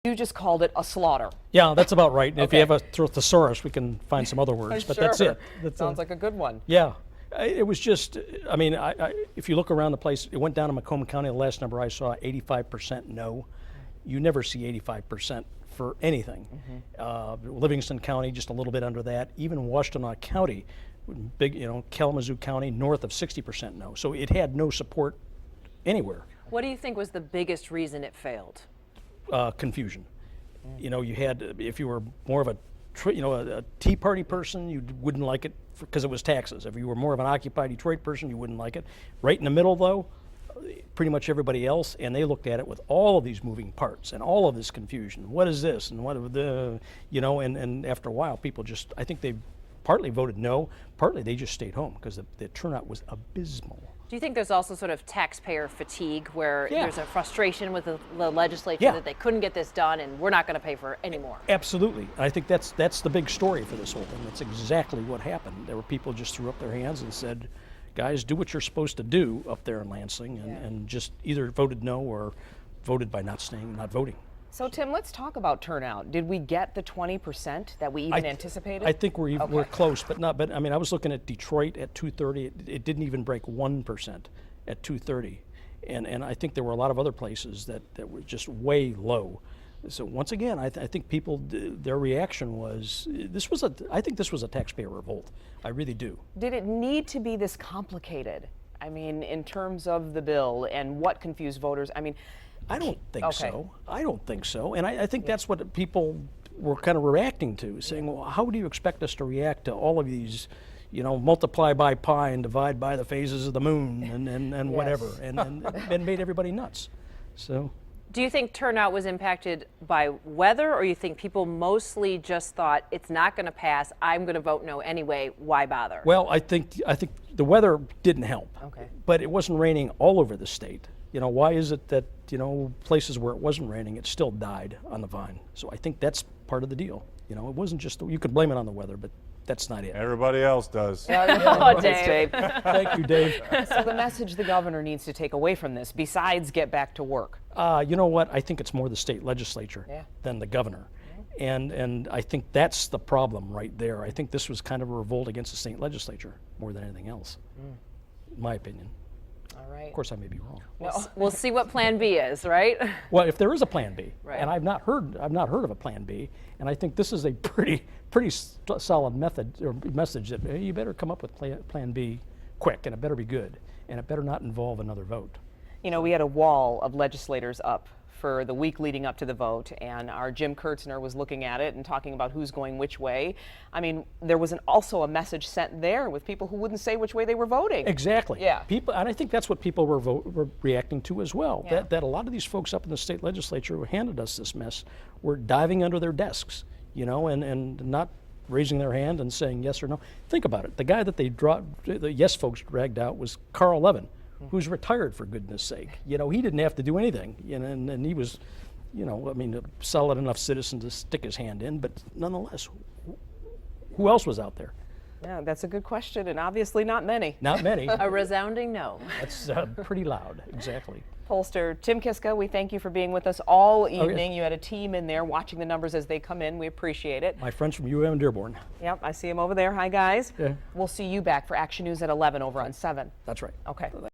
You just called it a slaughter. Yeah, that's about right. Okay. If you have a thesaurus, we can find some other words, but that's it. That's Sounds like a good one. Yeah. It was just, I mean, if you look around the place, it went down to Macomb County, the last number I saw, 85% no. You never see 85% for anything. Livingston County, just a little bit under that. Even Washtenaw County, big, Kalamazoo County, north of 60% no. So it had no support anywhere. What do you think was the biggest reason it failed? Confusion. You had, if you were more of a Tea Party person, you wouldn't like it because it was taxes. If you were more of an Occupy Detroit person, you wouldn't like it. Right in the middle, though, pretty much everybody else, and they looked at it with all of these moving parts and all of this confusion. What is this? And what are the, and after a while, people just, I think they partly voted no, partly they just stayed home because the turnout was abysmal. Do you think there's also sort of taxpayer fatigue where Yeah. there's a frustration with the legislature Yeah. that they couldn't get this done and we're not going to pay for it anymore? Absolutely. I think that's the big story for this whole thing. That's exactly what happened. There were people just threw up their hands and said, guys, do what you're supposed to do up there in Lansing, and just either voted no or voted by not voting. So Tim, let's talk about turnout. Did we get the 20% that we even anticipated? I think we're close, but not. But I mean, I was looking at Detroit at 230. It didn't even break 1% at 230, and I think there were a lot of other places that were just way low. So once again, I think people, their reaction was I think this was a taxpayer revolt. I really do. Did it need to be this complicated? I mean, in terms of the bill and what confused voters? I mean, I don't think so. I don't think so. And I think that's what people were kind of reacting to, saying, well, how do you expect us to react to all of these, multiply by pi and divide by the phases of the moon and whatever, and made everybody nuts. So. Do you think turnout was impacted by weather, or you think people mostly just thought it's not going to pass, I'm going to vote no anyway, why bother? Well, I think the weather didn't help. Okay. But it wasn't raining all over the state. Why is it that, places where it wasn't raining, it still died on the vine? So I think that's part of the deal. It wasn't just, you could blame it on the weather, but that's not it. Everybody else does. Oh, Dave. Thank you, Dave. So the message the governor needs to take away from this, besides get back to work? You know what? I think it's more the state legislature than the governor. And I think that's the problem right there. I think this was kind of a revolt against the state legislature more than anything else, in my opinion. All right. Of course, I may be wrong. We'll see what Plan B is, right? Well, if there is a Plan B, Right. and I've not heard of a Plan B, and I think this is a pretty solid message that hey, you better come up with Plan B quick, and it better be good, and it better not involve another vote. We had a wall of legislators up for the week leading up to the vote, and our Jim Kurtzner was looking at it and talking about who's going which way. I mean, there was also a message sent there with people who wouldn't say which way they were voting. Exactly. Yeah. People, and I think that's what people were reacting to as well. Yeah. That a lot of these folks up in the state legislature who handed us this mess were diving under their desks, and not raising their hand and saying yes or no. Think about it. The guy that the yes folks dragged out was Carl Levin, who's retired, for goodness sake. He didn't have to do anything, and he was, a solid enough citizen to stick his hand in, but nonetheless, who else was out there? Yeah, that's a good question, and obviously not many. Not many. A resounding no. That's pretty loud, exactly. Pollster Tim Kiska, we thank you for being with us all evening. yes. You had a team in there watching the numbers as they come in. We appreciate it. My friends from UM Dearborn. Yep, I see them over there. Hi, guys. Yeah. We'll see you back for Action News at 11 over on 7. That's right. Okay.